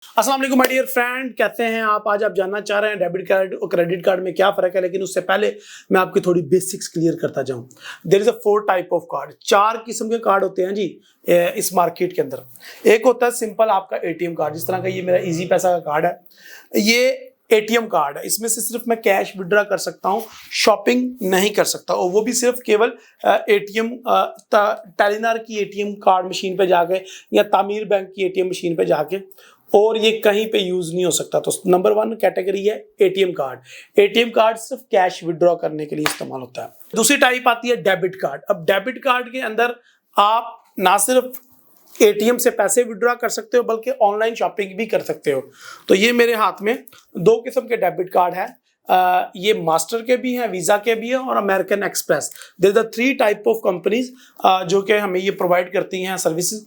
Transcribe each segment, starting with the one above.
अस्सलाम वालेकुम my dear friend, कैसे हैं आप। आज आप जानना चाह रहे हैं डेबिट कार्ड और क्रेडिट कार्ड में क्या फ़र्क है, लेकिन उससे पहले मैं आपकी थोड़ी बेसिक्स क्लियर करता जाऊं। There is a 4 type of card, 4 किस्म के कार्ड होते हैं जी इस मार्केट के अंदर। एक होता है सिंपल आपका एटीएम कार्ड, जिस तरह का ये मेरा इजी पैसा का कार्ड है, ये एटीएम कार्ड है। इसमें से सिर्फ मैं कैश विड्रॉ कर सकता हूँ, शॉपिंग नहीं कर सकता, और वो भी सिर्फ केवल एटीएम टेलीनॉर की एटीएम कार्ड मशीन पे जाके या तामीर बैंक की एटीएम मशीन पे जाके, और ये कहीं पे यूज नहीं हो सकता। तो नंबर 1 कैटेगरी है एटीएम कार्ड। एटीएम कार्ड सिर्फ कैश विड्रॉ करने के लिए इस्तेमाल होता है। दूसरी टाइप आती है डेबिट कार्ड। अब डेबिट कार्ड के अंदर आप ना सिर्फ एटीएम से पैसे विड्रॉ कर सकते हो, बल्कि ऑनलाइन शॉपिंग भी कर सकते हो। तो ये मेरे हाथ में 2 किस्म के डेबिट कार्ड है। ये मास्टर के भी हैं, वीजा के भी हैं, और American Express. There the 3 type of companies जो कि हमें ये प्रोवाइड करती हैं सर्विसेज।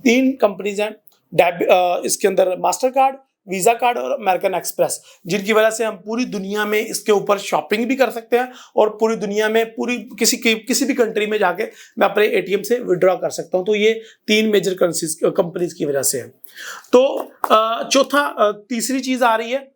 3 कंपनीज हैं इसके अंदर, मास्टर कार्ड, वीजा कार्ड और अमेरिकन एक्सप्रेस, जिनकी वजह से हम पूरी दुनिया में इसके ऊपर शॉपिंग भी कर सकते हैं, और पूरी दुनिया में किसी भी कंट्री में जाके मैं अपने एटीएम से विड्रॉ कर सकता हूं। तो ये 3 मेजर कंपनीज की वजह से है। तो तीसरी चीज आ रही है,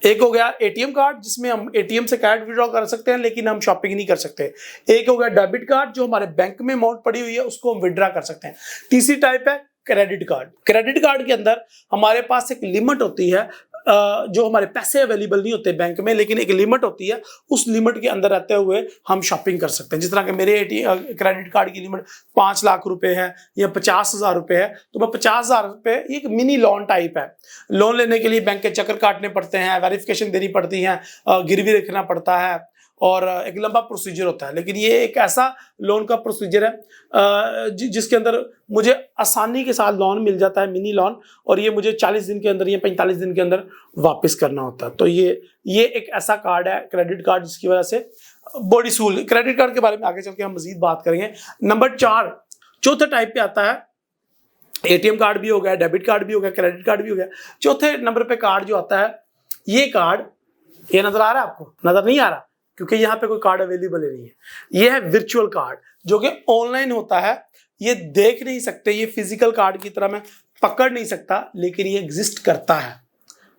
एक हो गया एटीएम कार्ड, जिसमें हम एटीएम से कैश विड्रॉ कर सकते हैं लेकिन हम शॉपिंग नहीं कर सकते। एक हो गया डेबिट कार्ड, जो हमारे बैंक में अमाउंट पड़ी हुई है उसको हम विड्रॉ कर सकते हैं। तीसरी टाइप है क्रेडिट कार्ड। क्रेडिट कार्ड के अंदर हमारे पास एक लिमिट होती है, जो हमारे पैसे अवेलेबल नहीं होते बैंक में, लेकिन एक लिमिट होती है, उस लिमिट के अंदर रहते हुए हम शॉपिंग कर सकते हैं। जिस तरह के मेरे क्रेडिट कार्ड की लिमिट 5 लाख रुपए है या 50,000 रुपए है, तो मैं 50,000 रुपए, एक मिनी लोन टाइप है। लोन लेने के लिए बैंक के चक्कर काटने पड़ते हैं, वेरिफिकेशन देनी पड़ती है, गिरवी रखना पड़ता है, और एक लंबा प्रोसीजर होता है। लेकिन ये एक ऐसा लोन का प्रोसीजर है जिसके अंदर मुझे आसानी के साथ लोन मिल जाता है, मिनी लोन, और ये मुझे 40 दिन के अंदर या 45 दिन के अंदर वापस करना होता है। तो ये एक ऐसा कार्ड है क्रेडिट कार्ड, जिसकी वजह से बड़ी सहूलियत। क्रेडिट कार्ड के बारे में आगे चल के हम मजीद बात करेंगे। नंबर 4 चौथे टाइप पे आता है, एटीएम कार्ड भी हो गया, डेबिट कार्ड भी हो गया, क्रेडिट कार्ड भी हो गया। चौथे नंबर पे कार्ड जो आता है, ये कार्ड, ये नजर आ रहा है आपको? नजर नहीं आ रहा, क्योंकि यहाँ पे कोई कार्ड अवेलेबल नहीं है। ये है वर्चुअल कार्ड, जो कि ऑनलाइन होता है। ये देख नहीं सकते, ये फिजिकल कार्ड की तरह मैं पकड़ नहीं सकता, लेकिन ये एग्जिस्ट करता है,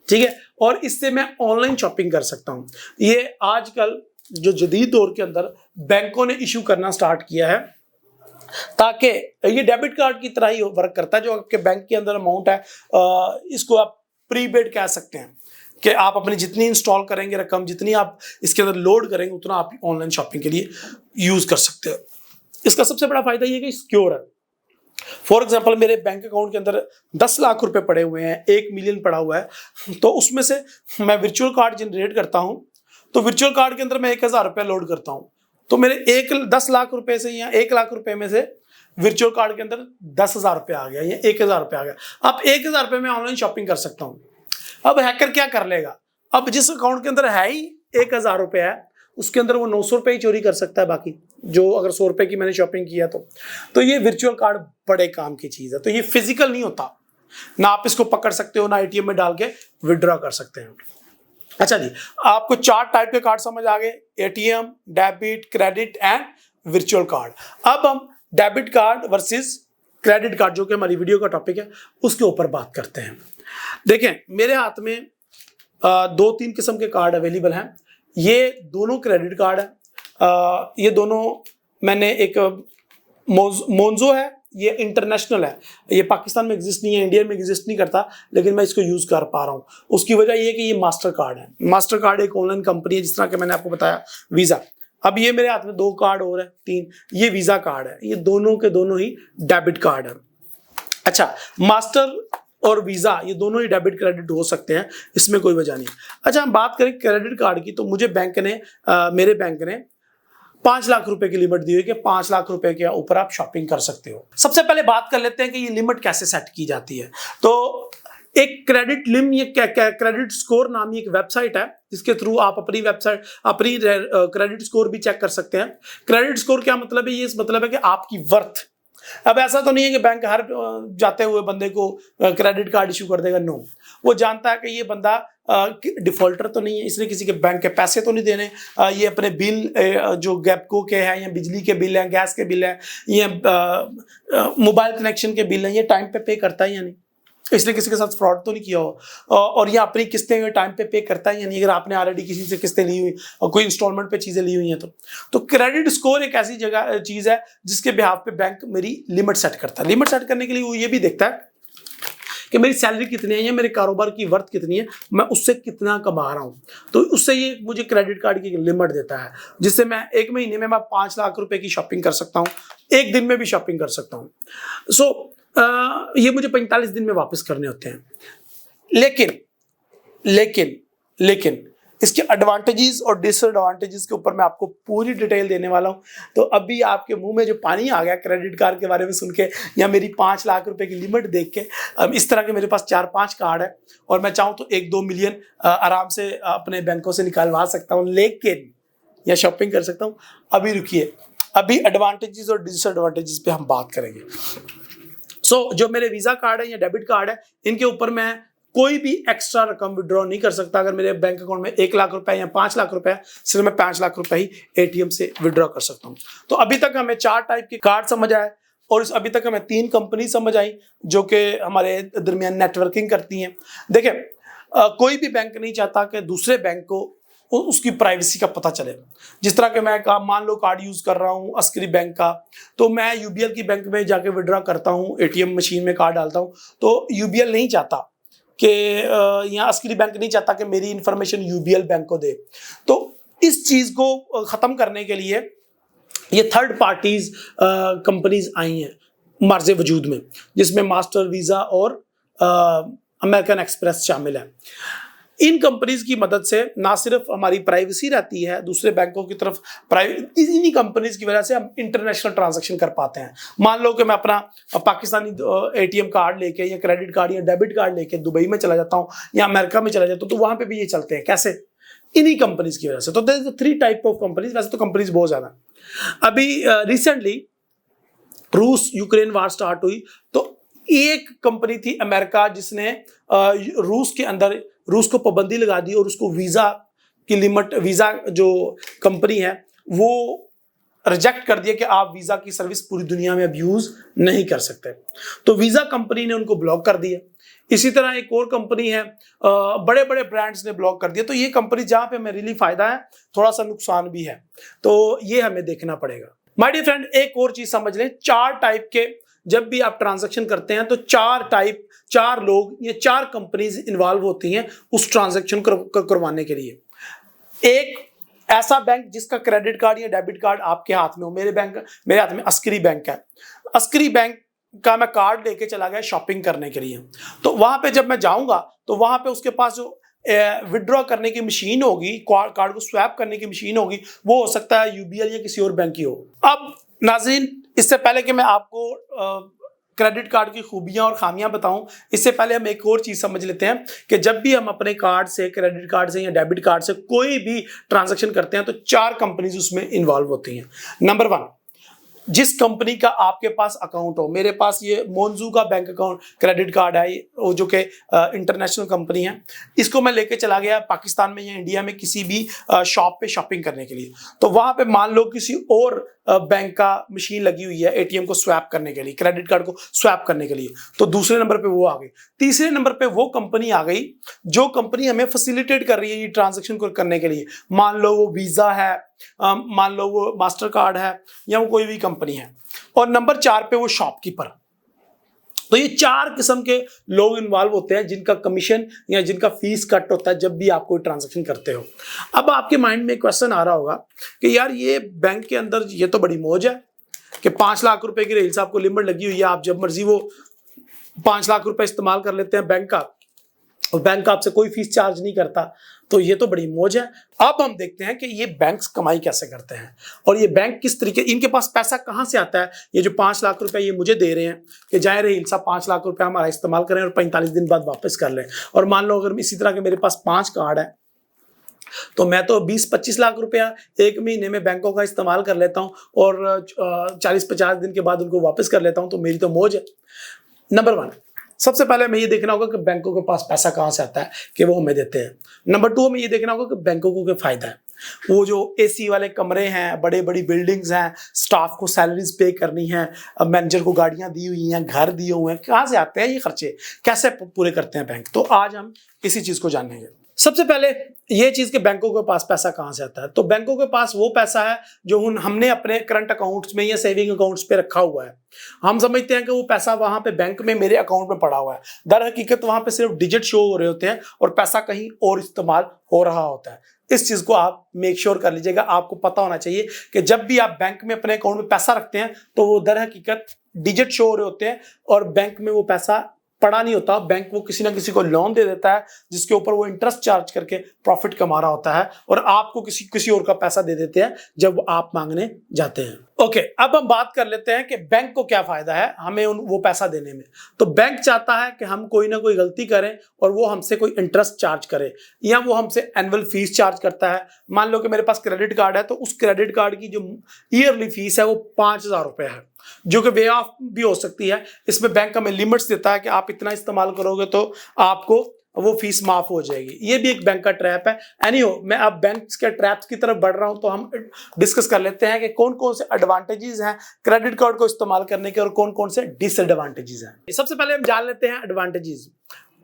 ठीक है, और इससे मैं ऑनलाइन शॉपिंग कर सकता हूँ। ये आजकल जो जदीद दौर के अंदर बैंकों ने इशू करना स्टार्ट किया है, ताकि ये डेबिट कार्ड की तरह ही वर्क करता है। जो आपके बैंक के अंदर अमाउंट है, इसको आप प्रीपेड कह सकते हैं, कि आप अपनी जितनी इंस्टॉल करेंगे रकम, जितनी आप इसके अंदर लोड करेंगे, उतना आप ऑनलाइन शॉपिंग के लिए यूज कर सकते हो। इसका सबसे बड़ा फायदा ये है कि सिक्योर है। फॉर एग्जांपल, मेरे बैंक अकाउंट के अंदर 10 लाख रुपए पड़े हुए हैं, 1 मिलियन पड़ा हुआ है, तो उसमें से मैं वर्चुअल कार्ड जनरेट करता हूं। तो वर्चुअल कार्ड के अंदर मैं 1,000 रुपये लोड करता हूं, तो मेरे 10 लाख रुपए से या 1 लाख रुपए में से वर्चुअल कार्ड के अंदर 10,000 रुपये आ गया या 1,000 रुपये आ गया। अब 1,000 रुपये में ऑनलाइन शॉपिंग कर सकता हूँ। अब हैकर क्या कर लेगा, अब जिस अकाउंट के अंदर है ही 1,000 रुपये है, उसके अंदर वो 900 रुपये ही चोरी कर सकता है। बाकी जो अगर 100 रुपये की मैंने शॉपिंग किया तो ये वर्चुअल कार्ड बड़े काम की चीज है। तो ये फिजिकल नहीं होता, ना आप इसको पकड़ सकते हो, ना एटीएम में डाल के विड्रॉ कर सकते हैं। अच्छा जी, आपको 4 टाइप के कार्ड समझ आ गए, ATM, debit, credit and virtual card. अब हम debit card versus credit card, जो कि हमारी वीडियो का टॉपिक है, उसके ऊपर बात करते हैं। देखें, मेरे हाथ में 2-3 किस्म के कार्ड अवेलेबल हैं। ये दोनों क्रेडिट कार्ड है। ये दोनों मैंने, एक मोन्जो है, ये इंटरनेशनल है, ये पाकिस्तान में एग्जिस्ट नहीं है, इंडिया में एग्जिस्ट नहीं करता, लेकिन मैं इसको यूज कर पा रहा हूँ। उसकी वजह ये है कि ये मास्टर कार्ड है। मास्टर कार्ड एक ऑनलाइन कंपनी है, जिस तरह के मैंने आपको बताया वीजा। अब ये मेरे हाथ में 2 कार्ड और है, 3, ये वीजा कार्ड है। ये दोनों के दोनों ही डेबिट कार्ड है। अच्छा, मास्टर और वीजा ये दोनों ही डेबिट क्रेडिट हो सकते हैं, इसमें कोई वजह नहीं। अच्छा, हम बात करें क्रेडिट कार्ड की, तो मुझे मेरे बैंक ने 5 लाख रुपए की लिमिट दी हुई कि 5 लाख रुपए के ऊपर आप शॉपिंग कर सकते हो। सबसे पहले बात कर लेते हैं कि ये लिमिट कैसे सेट की जाती है। तो एक क्रेडिट क्रेडिट स्कोर नामी एक वेबसाइट है, जिसके थ्रू आप अपनी क्रेडिट स्कोर भी चेक कर सकते हैं। क्रेडिट स्कोर क्या मतलब है? ये इस मतलब है कि आपकी वर्थ। अब ऐसा तो नहीं है कि बैंक हर जाते हुए बंदे को क्रेडिट कार्ड इशू कर देगा, नो। वो जानता है कि ये बंदा डिफॉल्टर तो नहीं है, इसने किसी के बैंक के पैसे तो नहीं देने, ये अपने बिल जो गैपको के हैं, या बिजली के बिल हैं, गैस के बिल हैं, या मोबाइल कनेक्शन के बिल हैं, ये टाइम पे करता है या नहीं। इसलिए किसी के साथ फ्रॉड तो नहीं किया हो, और ये अपनी किस्तें टाइम पे पे करता है, यानी अगर आपने ऑलरेडी किसी से किस्तें ली हुई और कोई इंस्टॉलमेंट पे चीज़ें ली हुई हैं तो क्रेडिट स्कोर एक ऐसी जगह चीज़ है जिसके बिहाफ पे बैंक मेरी लिमिट सेट करता है। लिमिट सेट करने के लिए वो ये भी देखता है कि मेरी सैलरी कितनी है या मेरे कारोबार की वर्थ कितनी है, मैं उससे कितना कमा रहा हूँ, तो उससे ये मुझे क्रेडिट कार्ड की लिमिट देता है, जिससे मैं एक महीने में मैं 5 लाख रुपए की शॉपिंग कर सकता हूँ, एक दिन में भी शॉपिंग कर सकता हूँ। ये मुझे 45 दिन में वापस करने होते हैं। लेकिन इसके एडवांटेजेस और डिसएडवांटेजेस के ऊपर मैं आपको पूरी डिटेल देने वाला हूं। तो अभी आपके मुंह में जो पानी आ गया क्रेडिट कार्ड के बारे में सुन के, या मेरी 5 लाख रुपए की लिमिट देख के, इस तरह के मेरे पास 4-5 कार्ड है और मैं चाहूँ तो 1-2 मिलियन आराम से अपने बैंकों से निकालवा सकता हूँ, लेकिन या शॉपिंग कर सकता हूँ। अभी रुकिए, अभी एडवांटेजेस और डिसएडवांटेजेस पे हम बात करेंगे। जो मेरे वीजा कार्ड है या डेबिट कार्ड है, इनके ऊपर मैं कोई भी एक्स्ट्रा रकम विड्रॉ नहीं कर सकता। अगर मेरे बैंक अकाउंट में 1 लाख रुपए या 5 लाख रुपए है, सिर्फ मैं 5 लाख रुपए ही एटीएम से विड्रॉ कर सकता हूं। तो अभी तक हमें 4 टाइप के कार्ड समझ आए और अभी तक हमें 3 कंपनी समझ आई जो कि हमारे दरमियान नेटवर्किंग करती हैं। देखिए, कोई भी बैंक नहीं चाहता कि दूसरे बैंक को उसकी प्राइवेसी का पता चले। जिस तरह के मैं मान लो कार्ड यूज कर रहा हूँ अस्करी बैंक का, तो मैं यूबीएल की बैंक में जाके विड्रॉ करता हूँ, एटीएम मशीन में कार्ड डालता हूँ, तो यूबीएल नहीं चाहता कि यहाँ अस्करी बैंक नहीं चाहता कि मेरी इंफॉर्मेशन यूबीएल बैंक को दे। तो इस चीज को खत्म करने के लिए ये थर्ड पार्टीज कंपनीज आई हैं मार्जे वजूद में, जिसमें मास्टर वीजा और अमेरिकन एक्सप्रेस शामिल है। इन कंपनीज की मदद से ना सिर्फ हमारी प्राइवेसी रहती है दूसरे बैंकों की तरफ, इन्हीं कंपनीज की वजह से हम इंटरनेशनल ट्रांजैक्शन कर पाते हैं। मान लो कि मैं अपना पाकिस्तानी एटीएम कार्ड लेके या क्रेडिट कार्ड या डेबिट कार्ड लेके दुबई में चला जाता हूँ या अमेरिका में चला जाता हूँ, तो वहां पे भी ये चलते हैं। कैसे? इन्हीं कंपनीज की वजह से। तो there is 3 type of companies. वैसे तो कंपनीज बहुत ज्यादा। अभी रिसेंटली रूस यूक्रेन वार स्टार्ट हुई, तो एक कंपनी थी अमेरिका जिसने रूस के अंदर रूस को पाबंदी लगा दी और उसको वीजा की लिमिट, वीजा जो कंपनी है वो रिजेक्ट कर दिया कि आप वीजा की सर्विस पूरी दुनिया में अब यूज नहीं कर सकते। तो वीजा कंपनी ने उनको ब्लॉक कर दिया। इसी तरह एक और कंपनी है, बड़े बड़े ब्रांड्स ने ब्लॉक कर दिया। तो ये कंपनी जहां पे हमें रियली फायदा है, थोड़ा सा नुकसान भी है, तो ये हमें देखना पड़ेगा। माय डियर फ्रेंड, एक और चीज समझ लें, 4 टाइप के जब भी आप ट्रांजैक्शन करते हैं तो 4 लोग या 4 कंपनीज इन्वॉल्व होती हैं उस ट्रांजैक्शन करवाने के लिए। एक ऐसा बैंक जिसका क्रेडिट कार्ड या डेबिट कार्ड आपके हाथ में हो। मेरे हाथ में अस्करी बैंक है। अस्करी बैंक का मैं कार्ड लेके चला गया शॉपिंग करने के लिए, तो वहां पे जब मैं जाऊंगा तो वहां पे उसके पास जो विड्रॉ करने की मशीन होगी, कार्ड को स्वैप करने की मशीन होगी, वो हो सकता है यूबीएल या किसी और बैंक की हो। अब नाज़रीन, इससे पहले कि मैं आपको क्रेडिट कार्ड की खूबियां और खामियां बताऊं, इससे पहले हम एक और चीज समझ लेते हैं कि जब भी हम अपने कार्ड से, क्रेडिट कार्ड से या डेबिट कार्ड से कोई भी ट्रांजैक्शन करते हैं तो 4 कंपनीज उसमें इन्वॉल्व होती हैं। नंबर 1, जिस कंपनी का आपके पास अकाउंट हो। मेरे पास ये मोन्जू का बैंक अकाउंट क्रेडिट कार्ड है, वो जो कि इंटरनेशनल कंपनी है। इसको मैं लेके चला गया पाकिस्तान में या इंडिया में किसी भी शॉप पे शॉपिंग करने के लिए, तो वहां पे मान लो किसी और बैंक का मशीन लगी हुई है एटीएम को स्वैप करने के लिए, क्रेडिट कार्ड को स्वैप करने के लिए, तो दूसरे नंबर पे वो आ गई। तीसरे नंबर पे वो कंपनी आ गई जो कंपनी हमें फैसिलिटेट कर रही है ये ट्रांजैक्शन को करने के लिए। मान लो वो वीजा है, मान लो वो मास्टर कार्ड है, या वो कोई भी कंपनी है। और नंबर 4 पे वो शॉपकीपर। तो ये 4 किस्म के लोग इन्वॉल्व होते हैं जिनका कमीशन या जिनका फीस कट होता है जब भी आप कोई ट्रांजैक्शन करते हो। अब आपके माइंड में क्वेश्चन आ रहा होगा कि यार ये बैंक के अंदर ये तो बड़ी मौज है कि 5 लाख रुपए की रेल साहब को लिमिट लगी हुई है, आप जब मर्जी वो 5 लाख रुपए इस्तेमाल कर लेते हैं बैंक का, और बैंक आपसे कोई फीस चार्ज नहीं करता, तो ये तो बड़ी मौज है। अब हम देखते हैं कि ये बैंक्स कमाई कैसे करते हैं और ये बैंक किस तरीके, इनके पास पैसा कहां से आता है। ये जो 5 लाख रुपए ये मुझे दे रहे हैं कि जाए रहील साहब 5 लाख रुपए हमारा इस्तेमाल करें और 45 दिन बाद वापस कर लें। और मान लो अगर इसी तरह के मेरे पास 5 कार्ड है तो मैं तो 20-25 लाख रुपया एक महीने में बैंकों का इस्तेमाल कर लेता हूं और 40-50 दिन के बाद उनको वापस कर लेता हूं, तो मेरी तो मौज है। नंबर 1, सबसे पहले हमें ये देखना होगा कि बैंकों के पास पैसा कहां से आता है कि वो हमें देते हैं। नंबर 2, हमें ये देखना होगा कि बैंकों को क्या फायदा है। वो जो एसी वाले कमरे हैं, बड़े बड़ी बिल्डिंग्स हैं, स्टाफ को सैलरीज पे करनी है, मैनेजर को गाड़ियां दी हुई हैं, घर दिए हुए हैं, कहाँ से आते हैं ये खर्चे, कैसे पूरे करते हैं बैंक? तो आज हम इसी चीज को जानेंगे। सबसे पहले ये चीज कि बैंकों के पास पैसा कहां से आता है। तो बैंकों के पास वो पैसा है जो हमने अपने करंट अकाउंट्स में या सेविंग अकाउंट्स पे रखा हुआ है। हम समझते हैं कि वो पैसा वहां पे बैंक में मेरे अकाउंट में पड़ा हुआ है, दर हकीकत वहां पे सिर्फ डिजिट शो हो रहे होते हैं और पैसा कहीं और इस्तेमाल हो रहा होता है। इस चीज को आप मेक श्योर कर लीजिएगा। आपको पता होना चाहिए कि जब भी आप बैंक में अपने अकाउंट में पैसा रखते हैं तो वो दर हकीकत डिजिट शो हो रहे होते हैं और बैंक में वो पैसा पड़ा नहीं होता। बैंक वो किसी ना किसी को लोन दे देता है जिसके ऊपर वो इंटरेस्ट चार्ज करके प्रॉफिट कमा रहा होता है और आपको किसी और का पैसा दे देते हैं जब आप मांगने जाते हैं। ओके, अब हम बात कर लेते हैं कि बैंक को क्या फायदा है हमें वो पैसा देने में। तो बैंक चाहता है कि हम कोई ना कोई गलती करें और वो हमसे कोई इंटरेस्ट चार्ज करे या वो हमसे एनुअल फीस चार्ज करता है। मान लो कि मेरे पास क्रेडिट कार्ड है तो उस क्रेडिट कार्ड की जो ईयरली फीस है वो 5,000 रुपए है, जो कि वे ऑफ भी हो सकती है। इसमें बैंक हमें लिमिट्स देता है कि आप इतना इस्तेमाल करोगे तो आपको वो फीस माफ हो जाएगी। ये भी एक बैंक का ट्रैप है। एनीहो, मैं अब बैंक के ट्रैप्स की तरफ बढ़ रहा हूं तो हम डिस्कस कर लेते हैं कि कौन कौन से एडवांटेजेस हैं क्रेडिट कार्ड को इस्तेमाल करने के और कौन कौन से डिसएडवांटेजेस हैं। सबसे पहले हम जान लेते हैं एडवांटेजेस।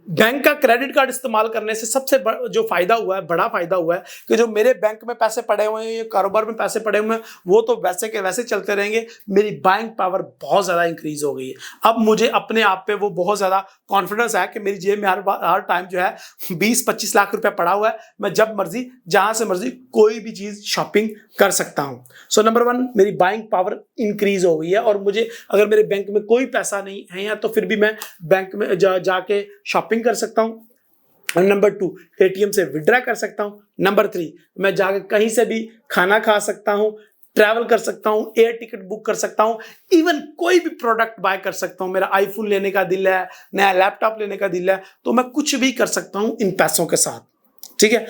बैंक का क्रेडिट कार्ड इस्तेमाल करने से सबसे जो फायदा हुआ है, बड़ा फायदा हुआ है कि जो मेरे बैंक में पैसे पड़े हुए हैं, कारोबार में पैसे पड़े हुए हैं, वो तो वैसे के वैसे चलते रहेंगे। मेरी बाइंग पावर बहुत ज्यादा इंक्रीज हो गई है। अब मुझे अपने आप पे वो बहुत ज्यादा कॉन्फिडेंस है कि मेरी जेब में हर टाइम जो है 20-25 लाख रुपए पड़ा हुआ है। मैं जब मर्जी जहां से मर्जी कोई भी चीज शॉपिंग कर सकता हूं। सो नंबर 1, मेरी बाइंग पावर इंक्रीज हो गई है और मुझे अगर मेरे बैंक में कोई पैसा नहीं है या तो फिर भी मैं बैंक में जाके शॉपिंग कर सकता हूं। नंबर 2, एटीएम से विड्रॉ कर सकता हूं। नंबर 3, मैं जाकर कहीं से भी खाना खा सकता हूं, ट्रैवल कर सकता हूं, एयर टिकट बुक कर सकता हूं, इवन कोई भी प्रोडक्ट बाय कर सकता हूं। मेरा आईफोन लेने का दिल है, नया लैपटॉप लेने का दिल है, तो मैं कुछ भी कर सकता हूं इन पैसों के साथ। ठीक है,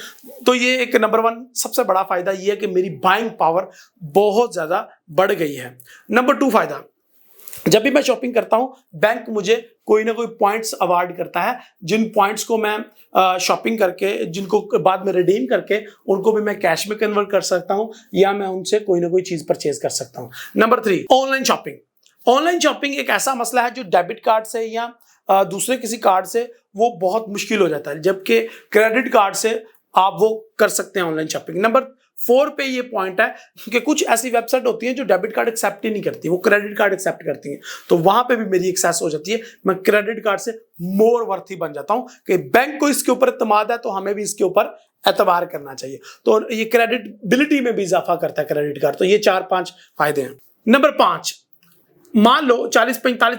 तो ये एक नंबर 1 सबसे बड़ा फायदा ये है कि मेरी बाइंग पावर बहुत ज्यादा बढ़ गई है। नंबर 2 फायदा, जब भी मैं शॉपिंग करता हूं बैंक मुझे कोई ना कोई पॉइंट्स अवार्ड करता है, जिन पॉइंट्स को मैं शॉपिंग करके जिनको बाद में रिडीम करके उनको भी मैं कैश में कन्वर्ट कर सकता हूं या मैं उनसे कोई ना कोई चीज परचेज कर सकता हूं। Number 3, online shopping. Online shopping एक ऐसा मसला है जो डेबिट कार्ड से या दूसरे किसी कार्ड से वो बहुत मुश्किल हो जाता है, जबकि क्रेडिट कार्ड से आप वो कर सकते हैं ऑनलाइन शॉपिंग। नंबर 4 पे ये पॉइंट है कि कुछ ऐसी वेबसाइट होती हैं जो डेबिट कार्ड एक्सेप्ट ही नहीं करती, वो क्रेडिट कार्ड एक्सेप्ट करती हैं, तो वहां पे भी मेरी एक्सेस हो जाती है। मैं क्रेडिट कार्ड से मोर वर्थी बन जाता हूं कि बैंक को इसके ऊपर इत्मीनान है तो हमें भी इसके ऊपर एतबार करना चाहिए। तो ये क्रेडिटबिलिटी में भी इजाफा करता है क्रेडिट कार्ड। तो ये 4-5 फायदे हैं। नंबर 5, मान लो 40-45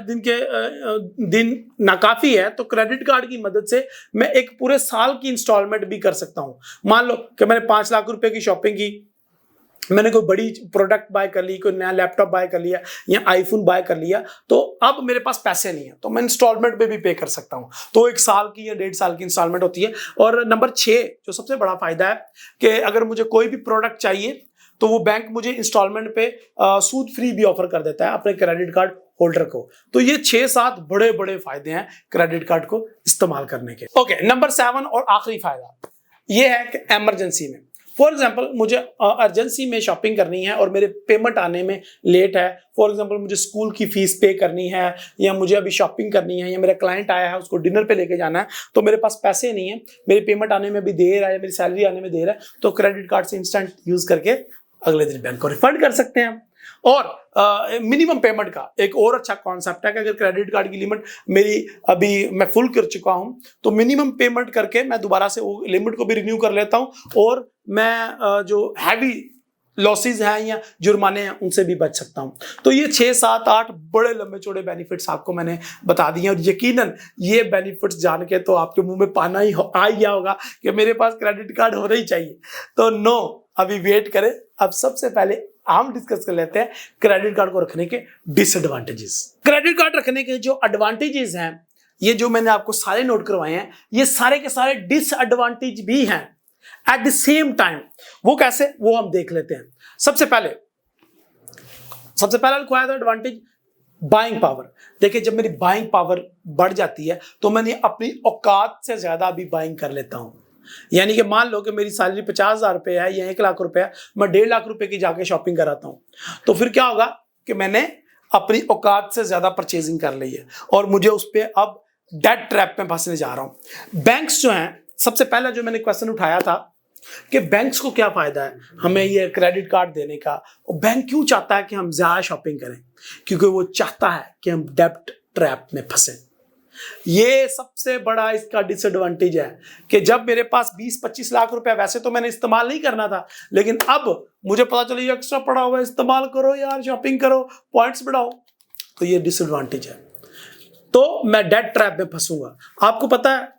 दिन नाकाफी है तो क्रेडिट कार्ड की मदद से मैं एक पूरे साल की इंस्टॉलमेंट भी कर सकता हूं। मान लो कि मैंने 5 लाख रुपए की शॉपिंग की, मैंने कोई बड़ी प्रोडक्ट बाय कर ली, कोई नया लैपटॉप बाय कर लिया या आईफोन बाय कर लिया, तो अब मेरे पास पैसे नहीं है तो मैं इंस्टॉलमेंट पे भी पे कर सकता हूं। तो 1 साल की या 1.5 साल की इंस्टॉलमेंट होती है। और नंबर 6 जो सबसे बड़ा फायदा है कि अगर मुझे कोई भी प्रोडक्ट चाहिए तो वो बैंक मुझे इंस्टॉलमेंट पे सूद फ्री भी ऑफर कर देता है अपने क्रेडिट कार्ड होल्डर को। तो ये 6-7 बड़े बड़े फायदे हैं क्रेडिट कार्ड को इस्तेमाल करने के। ओके, नंबर 7 और आखिरी फायदा ये है कि इमरजेंसी में, फॉर एग्जाम्पल मुझे अर्जेंसी में शॉपिंग करनी है और मेरे पेमेंट आने में लेट है। फॉर एग्जाम्पल मुझे स्कूल की फीस पे करनी है या मुझे अभी शॉपिंग करनी है या मेरा क्लाइंट आया है उसको डिनर पे लेके जाना है, तो मेरे पास पैसे नहीं है, मेरी पेमेंट आने में भी देर है या मेरी सैलरी आने में देर है, तो क्रेडिट कार्ड से इंस्टेंट यूज करके अगले दिन बैंक को रिफंड कर सकते हैं। और मिनिमम पेमेंट का एक और अच्छा कॉन्सेप्ट है कि अगर क्रेडिट कार्ड की लिमिट मेरी अभी मैं फुल कर चुका हूं तो मिनिमम पेमेंट करके मैं दोबारा से वो लिमिट को भी रिन्यू कर लेता हूं और मैं जो हैवी लॉसेस हैं या जुर्माने हैं उनसे भी बच सकता हूं। तो ये 6-7-8 बड़े लंबे चौड़े बेनिफिट्स आपको मैंने बता दिए और यकीनन ये बेनिफिट्स जान के तो आपके मुंह में पाना ही आ गया होगा कि मेरे पास क्रेडिट कार्ड होना ही चाहिए। तो नो, अभी वेट करें। अब सबसे पहले हम डिस्कस कर लेते हैं क्रेडिट कार्ड को रखने के डिसएडवांटेजेस। क्रेडिट कार्ड रखने के जो एडवांटेजेस हैं, ये जो मैंने आपको सारे नोट करवाए हैं, ये सारे के सारे डिसएडवांटेज भी हैं एट द सेम टाइम। वो कैसे, वो हम देख लेते हैं। सबसे पहले लिखवाया था एडवांटेज बाइंग पावर। देखिए, जब मेरी बाइंग पावर बढ़ जाती है तो मैंने अपनी औकात से ज्यादा भी बाइंग कर लेता हूं। यानी कि मान लो कि मेरी सैलरी 50,000 रुपये है या 1 लाख रुपए है, मैं 1.5 लाख रुपए की जाके शॉपिंग कराता हूँ, तो फिर क्या होगा कि मैंने अपनी औकात से ज्यादा परचेजिंग कर ली है और मुझे उस पर अब डेट ट्रैप में फंसने जा रहा हूँ। बैंक्स जो हैं, सबसे पहला जो मैंने क्वेश्चन उठाया था कि बैंक्स को क्या फायदा है हमें ये क्रेडिट कार्ड देने का, और बैंक क्यों चाहता है कि हम ज्यादा शॉपिंग करें, क्योंकि वो चाहता है कि हम डेब्ट ट्रैप में फंसे। ये सबसे बड़ा इसका डिसएडवांटेज है कि जब मेरे पास 20-25 लाख रुपए, वैसे तो मैंने इस्तेमाल नहीं करना था, लेकिन अब मुझे पता चला ये एक्स्ट्रा पड़ा हुआ है, इस्तेमाल करो यार, शॉपिंग करो, पॉइंट्स बढ़ाओ, तो ये डिसएडवांटेज है। तो मैं डेट ट्रैप में फंसूंगा। आपको पता है,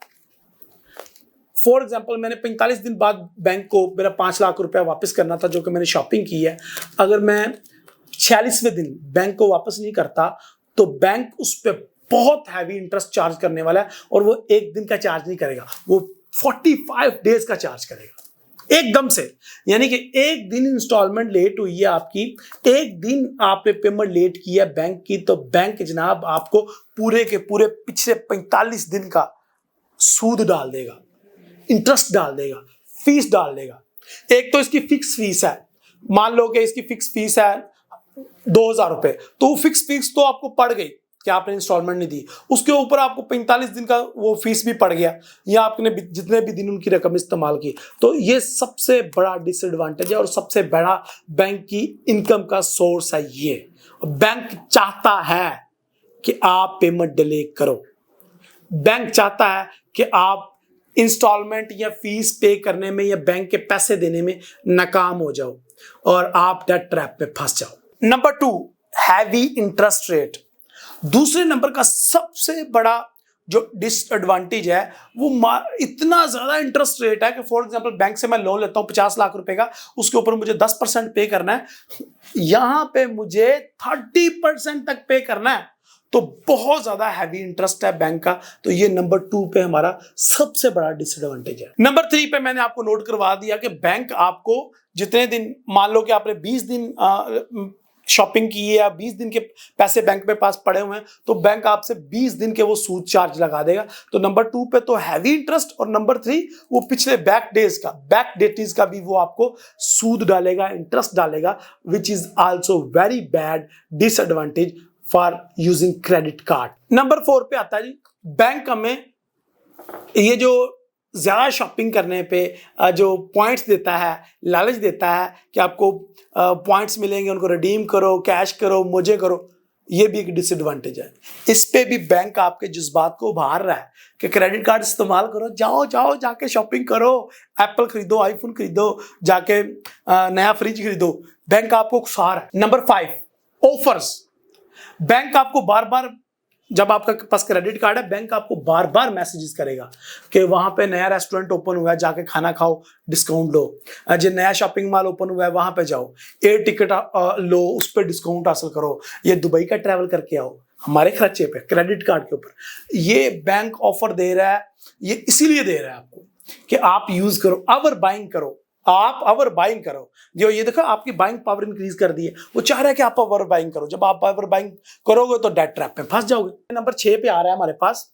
फॉर एग्जाम्पल मैंने 45 दिन बाद बैंक को मेरा 5 लाख रुपया वापस करना था जो कि मैंने शॉपिंग की है। अगर मैं 46वें दिन बैंक को वापस नहीं करता तो बैंक उस पर बहुत हैवी इंटरेस्ट चार्ज करने वाला है, और वो एक दिन का चार्ज नहीं करेगा, वो 45 डेज का चार्ज करेगा एकदम से। यानी कि एक दिन इंस्टॉलमेंट लेट हुई है आपकी, एक दिन आपने पेमेंट लेट की है बैंक की, तो बैंक जनाब आपको पूरे के पूरे पिछले 45 दिन का सूद डाल देगा, इंटरेस्ट डाल देगा, फीस डाल देगा। एक तो इसकी फिक्स फीस है, मान लो कि इसकी फिक्स फीस है 2,000 रुपए, तो फिक्स फीस तो आपको पड़ गई कि आपने इंस्टॉलमेंट नहीं दी, उसके ऊपर आपको 45 दिन का वो फीस भी पड़ गया, या आपने जितने भी दिन उनकी रकम इस्तेमाल की। तो ये सबसे बड़ा डिसएडवांटेज है और सबसे बड़ा बैंक की इनकम का सोर्स है ये। बैंक चाहता है कि आप पेमेंट डिले करो, बैंक चाहता है कि आप इंस्टॉलमेंट या फीस पे करने में या बैंक के पैसे देने में नाकाम हो जाओ और आप डेट ट्रैप पे फंस जाओ। Number 2, heavy interest rate. दूसरे नंबर का सबसे बड़ा जो डिसएडवांटेज है वो इतना ज्यादा इंटरेस्ट रेट है कि फॉर एग्जांपल बैंक से मैं लोन लेता हूं 50 लाख रुपए का, उसके ऊपर मुझे 10% पे करना है, यहां पे मुझे 30% तक पे करना है, तो बहुत ज्यादा हैवी इंटरेस्ट है बैंक का। तो ये नंबर 2 पे हमारा सबसे बड़ा डिसएडवांटेज है। नंबर 3 पे मैंने आपको नोट करवा दिया कि बैंक आपको जितने दिन, मान लो कि आपने 20 दिन शॉपिंग की है या 20 दिन के पैसे बैंक में पास पड़े हुए हैं, तो बैंक आपसे 20 दिन के वो सूद चार्ज लगा देगा। तो नंबर 2 पे तो हैवी इंटरेस्ट, और नंबर 3 वो पिछले बैक डेटीज का भी वो आपको सूद डालेगा, इंटरेस्ट डालेगा, which is also very bad disadvantage for using credit card. Number 4 पे आता है जी, बैंक हमें ये जो ज्यादा शॉपिंग करने पे जो पॉइंट्स देता है, लालच देता है कि आपको पॉइंट्स मिलेंगे, उनको रिडीम करो, कैश करो, मौजे करो, ये भी एक डिसएडवांटेज है। इस पे भी बैंक आपके जज्बात को उभार रहा है कि क्रेडिट कार्ड इस्तेमाल करो, जाओ जाके शॉपिंग करो, एप्पल खरीदो, आईफोन खरीदो, जाके नया फ्रिज खरीदो, बैंक आपको उकसा रहा है। Number 5, offers. बैंक आपको बार बार, जब आपका पास क्रेडिट कार्ड है, बैंक आपको बार बार मैसेजेस करेगा कि वहां पे नया रेस्टोरेंट ओपन हुआ है, जाके खाना खाओ, डिस्काउंट लो, जो नया शॉपिंग मॉल ओपन हुआ है वहां पे जाओ, एयर टिकट लो, उस पर डिस्काउंट हासिल करो, ये दुबई का ट्रैवल करके आओ हमारे खर्चे पे, क्रेडिट कार्ड के ऊपर। ये बैंक ऑफर दे रहा है, ये इसीलिए दे रहा है आपको कि आप यूज करो, अवर बाइंग करो, आप अवर बाइंग करो। जो ये देखो आपकी बाइंग पावर इंक्रीज कर दी है, वो चाह रहा है कि आप अवर बाइंग करो। जब आप अवर बाइंग करोगे तो डेट ट्रैप में फंस जाओगे। नंबर 6 पे आ रहा है हमारे पास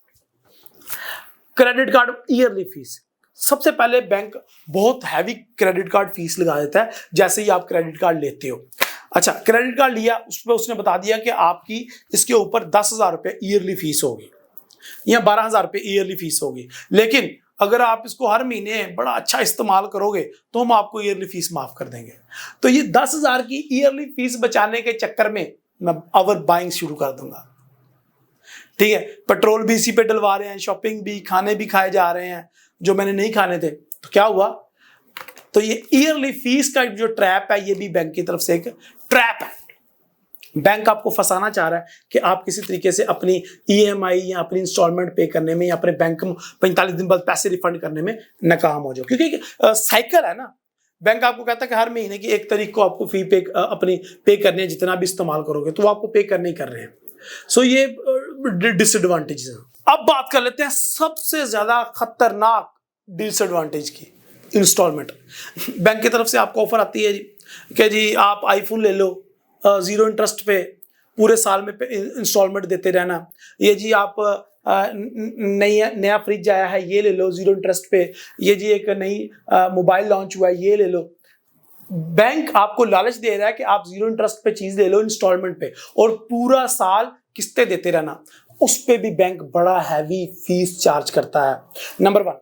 क्रेडिट कार्ड ईयरली फीस। सबसे पहले बैंक बहुत हैवी क्रेडिट कार्ड फीस लगा देता है जैसे ही आप क्रेडिट कार्ड लेते हो। अच्छा, क्रेडिट कार्ड लिया, उस पर उसने बता दिया कि आपकी इसके ऊपर 10,000 रुपये ईयरली फीस होगी या 12,000 रुपये ईयरली फीस होगी, लेकिन अगर आप इसको हर महीने बड़ा अच्छा इस्तेमाल करोगे तो हम आपको ईयरली फीस माफ कर देंगे। तो ये 10,000 की ईयरली फीस बचाने के चक्कर में मैं अवर बाइंग शुरू कर दूंगा। ठीक है, पेट्रोल भी इसी पे डलवा रहे हैं, शॉपिंग भी, खाने भी खाए जा रहे हैं जो मैंने नहीं खाने थे। तो क्या हुआ, तो ये ईयरली फीस का जो ट्रैप है, ये भी बैंक की तरफ से एक ट्रैप है। बैंक आपको फंसाना चाह रहा है कि आप किसी तरीके से अपनी ईएमआई या अपनी इंस्टॉलमेंट पे करने में या अपने बैंक में 45 दिन बाद पैसे रिफंड करने में नाकाम हो जाओ, क्योंकि साइकिल है ना। बैंक आपको कहता है कि हर महीने की 1 तारीख को आपको फी पे अपनी पे करनी है, जितना भी इस्तेमाल करोगे तो वो आपको पे करने ही कर रहे हैं। सो ये डिसएडवांटेज है। अब बात कर लेते हैं सबसे ज्यादा खतरनाक डिसएडवांटेज की, इंस्टॉलमेंट। बैंक की तरफ से आपको ऑफर आती है कि जी आप आईफोन ले लो 0 इंटरेस्ट पे, पूरे साल में इंस्टॉलमेंट देते रहना। ये जी आप नया फ्रिज आया है ये ले लो 0 इंटरेस्ट पे, ये जी एक नई मोबाइल लॉन्च हुआ है ये ले लो। बैंक आपको लालच दे रहा है कि आप 0 इंटरेस्ट पे चीज ले लो इंस्टॉलमेंट पे और पूरा साल किस्तें देते रहना। उस पे भी बैंक बड़ा हैवी फीस चार्ज करता है। नंबर 1,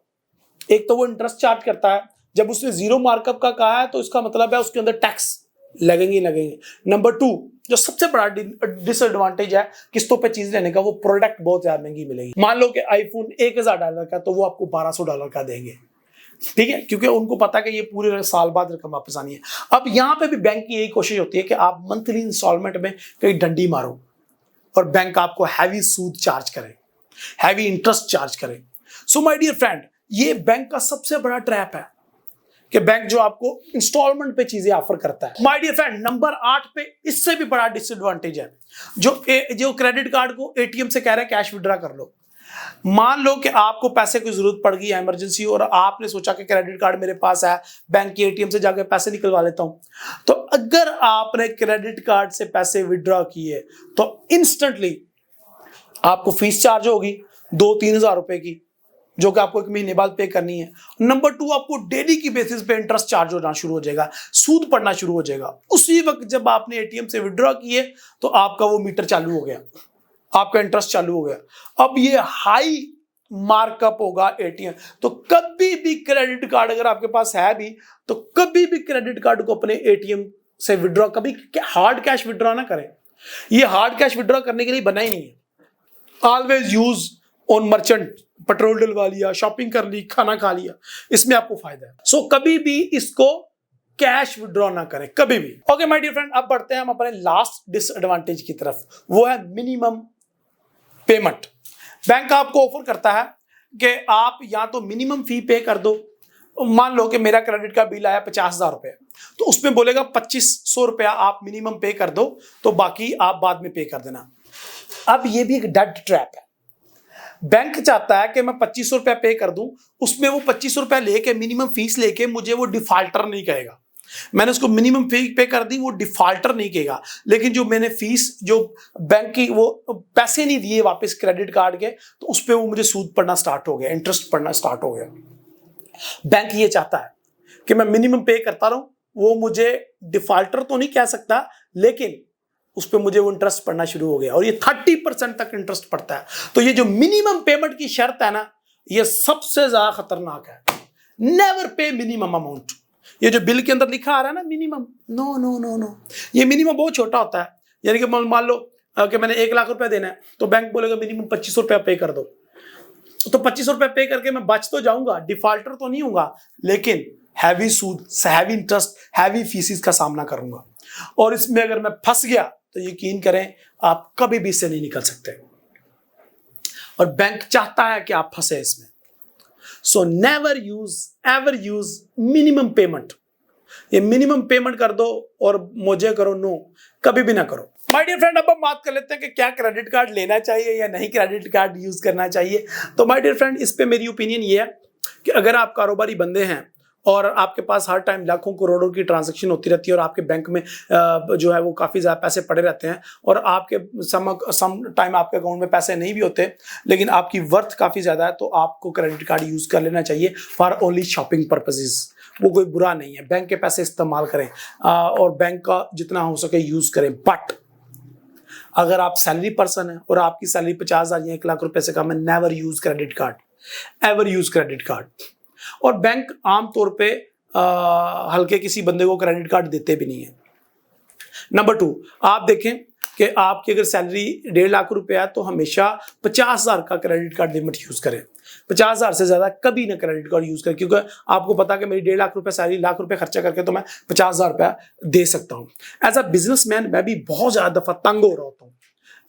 एक तो वो इंटरेस्ट चार्ज करता है, जब उसने 0 मार्कअप का कहा है तो इसका मतलब है उसके अंदर टैक्स लगेंगे। नंबर 2, जो सबसे बड़ा डिसएडवांटेज है किस्तों पे चीज लेने का, वो प्रोडक्ट बहुत ज्यादा महंगी मिलेगी। मान लो कि आईफोन $1000 का तो वो आपको $1200 का देंगे, ठीक है, क्योंकि उनको पता है कि ये पूरे साल बाद रकम वापस आनी है। अब यहाँ पे भी बैंक की यही कोशिश होती है कि आप मंथली इंस्टॉलमेंट में कहीं डंडी मारो और बैंक आपको हैवी सूद चार्ज करे, हैवी इंटरेस्ट चार्ज करे। सो माय डियर फ्रेंड, ये बैंक का सबसे बड़ा ट्रैप है कि बैंक जो आपको इंस्टॉलमेंट पे चीजें ऑफर करता है। माय डियर फ्रेंड, नंबर 8 पे इससे भी बड़ा डिसएडवांटेज है, जो क्रेडिट कार्ड को एटीएम से कह रहे हैं कैश विड्रॉ कर लो। मान लो कि आपको पैसे की जरूरत पड़ गई इमरजेंसी और आपने सोचा कि क्रेडिट कार्ड मेरे पास है, बैंक के एटीएम से जाकर पैसे निकलवा लेता हूं। तो अगर आपने क्रेडिट कार्ड से पैसे विड्रॉ किए तो इंस्टेंटली आपको फीस चार्ज होगी 2-3 हजार रुपए की, जो कि आपको 1 महीने बाद पे करनी है। नंबर 2, आपको डेली की बेसिस पे इंटरेस्ट चार्ज होना शुरू हो जाएगा, सूद पड़ना शुरू हो जाएगा। उसी वक्त जब आपने एटीएम से विड्रॉ किए तो आपका वो मीटर चालू हो गया, आपका इंटरेस्ट चालू हो गया। अब ये हाई मार्कअप होगा एटीएम, तो कभी भी क्रेडिट कार्ड अगर आपके पास है भी तो कभी भी क्रेडिट कार्ड को अपने एटीएम से विड्रॉ, कभी हार्ड कैश विड्रॉ ना करें। ये हार्ड कैश विड्रॉ करने के लिए बना ही नहीं है। Always use on merchant, petrol डलवा लिया, शॉपिंग कर ली, खाना खा लिया, इसमें आपको फायदा है। सो कभी भी इसको कैश विड्रॉ ना करें कभी भी। ओके माय डियर फ्रेंड, अब बढ़ते हैं हम अपने लास्ट डिसएडवांटेज की तरफ, वो है मिनिमम पेमेंट। बैंक आपको ऑफर करता है कि आप या तो मिनिमम फी पे कर दो। मान लो कि मेरा क्रेडिट का बिल आया 50,000 रुपए, तो उसमें बोलेगा 2500 रुपया आप मिनिमम पे कर दो, तो बाकी आप बाद में पे कर देना। अब ये भी एक डेड ट्रैप है। बैंक चाहता है कि मैं 2500 रुपया पे कर दूं, उसमें वो 2500 रुपया लेके मिनिमम फीस लेके मुझे वो डिफॉल्टर नहीं कहेगा। मैंने उसको मिनिमम फी पे कर दी, वो डिफॉल्टर नहीं कहेगा, लेकिन जो मैंने फीस, जो बैंक की वो पैसे नहीं दिए वापस क्रेडिट कार्ड के, तो उस पर वो मुझे सूद पड़ना स्टार्ट हो गया, इंटरेस्ट पड़ना स्टार्ट हो गया। बैंक ये चाहता है कि मैं मिनिमम पे करता रहूं, वो मुझे डिफॉल्टर तो नहीं कह सकता, लेकिन उस पर मुझे वो इंटरेस्ट पड़ना शुरू हो गया और ये 30% तक इंटरेस्ट पड़ता है। तो ये जो मिनिमम पेमेंट की शर्त है ना, ये सबसे ज्यादा खतरनाक है। नेवर पे मिनिमम अमाउंट। ये जो बिल के अंदर लिखा आ रहा है ना minimum, no no no no, ये मिनिमम बहुत छोटा होता है। यानी कि मान लो कि मैंने 1 लाख रुपया देना है, तो बैंक बोलेगा मिनिमम 2500 रुपया पे कर दो। तो 2500 रुपया पे करके मैं बच तो जाऊंगा, डिफॉल्टर तो नहीं होगा, लेकिन हैवी सूद, हैवी इंटरेस्ट, हैवी फीसिस का सामना करूंगा। और इसमें अगर मैं फंस गया तो यकीन करें आप कभी भी इससे नहीं निकल सकते, और बैंक चाहता है कि आप फंसे इसमें। So never use, ever use minimum payment. ये मिनिमम पेमेंट कर दो और मुझे करो नो, कभी भी ना करो। माय डियर फ्रेंड, अब हम बात कर लेते हैं कि क्या क्रेडिट कार्ड लेना चाहिए या नहीं क्रेडिट कार्ड यूज करना चाहिए। तो माय डियर फ्रेंड, इस पे मेरी ओपिनियन ये है कि अगर आप कारोबारी बंदे हैं और आपके पास हर टाइम लाखों करोड़ों की ट्रांजैक्शन होती रहती है और आपके बैंक में जो है वो काफ़ी ज़्यादा पैसे पड़े रहते हैं, और आपके सम टाइम आपके अकाउंट में पैसे नहीं भी होते, लेकिन आपकी वर्थ काफ़ी ज़्यादा है, तो आपको क्रेडिट कार्ड यूज़ कर लेना चाहिए फॉर ओनली शॉपिंग पर्पजेज। वो कोई बुरा नहीं है, बैंक के पैसे इस्तेमाल करें और बैंक का जितना हो सके यूज़ करें। बट अगर आप सैलरी पर्सन हैं और आपकी सैलरी 50,000 या 1 लाख रुपए से कम है, never use credit card, ever use credit card. और बैंक आमतौर पे हल्के किसी बंदे को क्रेडिट कार्ड देते भी नहीं है। नंबर 2, आप देखें कि आपकी अगर सैलरी 1.5 लाख रुपए है तो हमेशा 50,000 का क्रेडिट कार्ड लिमिट यूज करें। 50,000 से ज्यादा कभी ना क्रेडिट कार्ड यूज करें, क्योंकि आपको पता है कि मेरी 1.5 लाख रुपए सैलरी, लाख रुपए खर्चा करके तो मैं 50,000 रुपया दे सकता हूँ। एज अ बिजनेसमैन मैं भी बहुत ज्यादा दफा तंग हो रहा होता हूँ,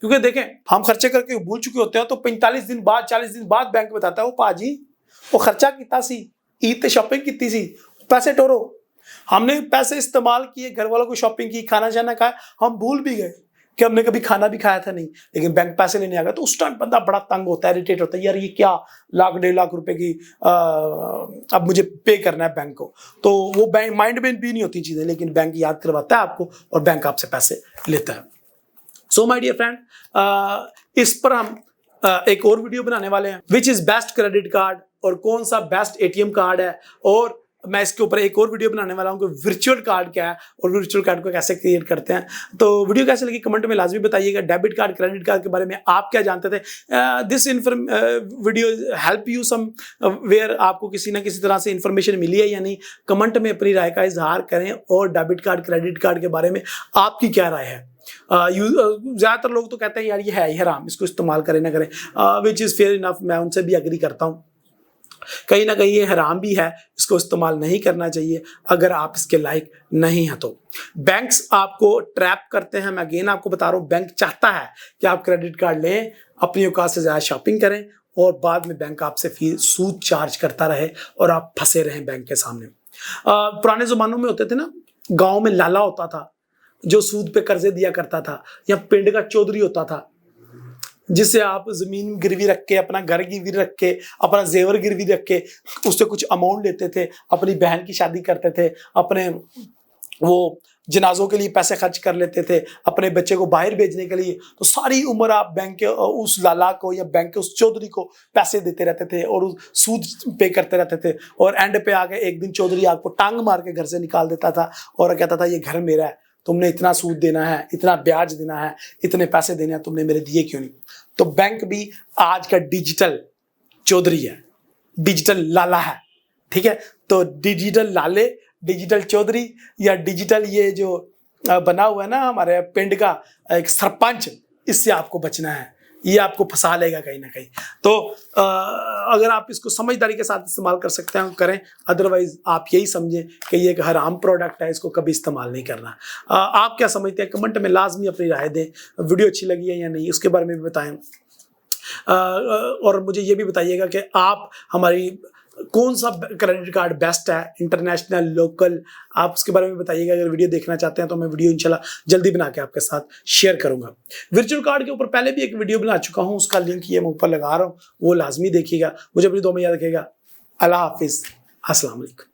क्योंकि देखें हम खर्चे करके भूल चुके होते हैं, तो 45 दिन बाद, 40 दिन बाद बैंक बताता है, वो पाजी वो खर्चा कितना सी, ईद ते शॉपिंग कितनी सी, पैसे टोरो, हमने पैसे इस्तेमाल किए, घर वालों को शॉपिंग की, खाना जाना खाया, हम भूल भी गए कि हमने कभी खाना भी खाया था नहीं, लेकिन बैंक पैसे लेने आ गया। तो उस टाइम बंदा बड़ा तंग होता है, इरिटेट होता है, यार ये क्या लाख 1.5 लाख रुपए की अब मुझे पे करना है बैंक को। तो वो बैंक माइंड में भी नहीं होती चीजें, लेकिन बैंक याद करवाता है आपको और बैंक आपसे पैसे लेता है। सो माय डियर फ्रेंड, इस पर हम एक और वीडियो बनाने वाले हैं which is best credit card और कौन सा बेस्ट एटीएम कार्ड है, और मैं इसके ऊपर एक और वीडियो बनाने वाला हूँ कि वर्चुअल कार्ड क्या है और वर्चुअल कार्ड को कैसे क्रिएट करते हैं। तो वीडियो कैसे लगी कमेंट में लाजमी बताइएगा। डेबिट कार्ड क्रेडिट कार्ड के बारे में आप क्या जानते थे? This video help you somewhere, आपको किसी ना किसी तरह से इंफॉर्मेशन मिली है या नहीं, कमेंट में अपनी राय का इजहार करें। और डेबिट कार्ड क्रेडिट कार्ड के बारे में आपकी क्या राय है? ज़्यादातर लोग तो कहते हैं यार ये है ही हराम, इसको इस्तेमाल करें ना करें, विच इज़ फेयर इनफ, मैं उनसे भी एग्री करता हूँ। कहीं ना कहीं ये हराम भी है, इसको इस्तेमाल नहीं करना चाहिए अगर आप इसके लायक नहीं हैं तो। बैंक्स आपको ट्रैप करते हैं, मैं अगेन आपको बता रहा हूँ, बैंक चाहता है कि आप क्रेडिट कार्ड लें, अपनी औकात से ज़्यादा शॉपिंग करें और बाद में बैंक आपसे फीस सूद चार्ज करता रहे और आप फंसे रहें बैंक के सामने। पुराने ज़मानों में होते थे ना, गाँव में लाला होता था जो सूद पे कर्जे दिया करता था, या पिंड का चौधरी होता था जिससे आप जमीन गिरवी रख के, अपना घर गिरवी रख के, अपना जेवर गिरवी रख के उससे कुछ अमाउंट लेते थे, अपनी बहन की शादी करते थे, अपने वो जनाजों के लिए पैसे खर्च कर लेते थे, अपने बच्चे को बाहर भेजने के लिए। तो सारी उम्र आप बैंक के उस लाला को या बैंक के उस चौधरी को पैसे देते रहते थे और उस सूद पे करते रहते थे, और एंड पे आके एक दिन चौधरी आपको टांग मार के घर से निकाल देता था और कहता था ये घर मेरा है, तुमने इतना सूद देना है, इतना ब्याज देना है, इतने पैसे देने हैं, तुमने मेरे दिए क्यों नहीं? तो बैंक भी आज का डिजिटल चौधरी है, डिजिटल लाला है, ठीक है। तो डिजिटल लाले, डिजिटल चौधरी या डिजिटल ये जो बना हुआ है ना हमारे पिंड का एक सरपंच, इससे आपको बचना है, ये आपको फंसा लेगा कहीं ना कहीं। तो अगर आप इसको समझदारी के साथ इस्तेमाल कर सकते हैं करें, अदरवाइज आप यही समझें कि ये एक हराम प्रोडक्ट है, इसको कभी इस्तेमाल नहीं करना। आप क्या समझते हैं कमेंट में लाजमी अपनी राय दें। वीडियो अच्छी लगी है या नहीं उसके बारे में भी बताएं, और मुझे ये भी बताइएगा कि आप हमारी कौन सा क्रेडिट कार्ड बेस्ट है, इंटरनेशनल, लोकल, आप उसके बारे में बताइएगा। अगर वीडियो देखना चाहते हैं तो मैं वीडियो इंशाल्लाह जल्दी बना के आपके साथ शेयर करूंगा। वर्चुअल कार्ड के ऊपर पहले भी एक वीडियो बना चुका हूं, उसका लिंक ये मैं ऊपर लगा रहा हूं, वो लाजमी देखिएगा। मुझे अपनी दुआ में याद रखिएगा। अल्लाह हाफिज़, अस्सलाम वालेकुम।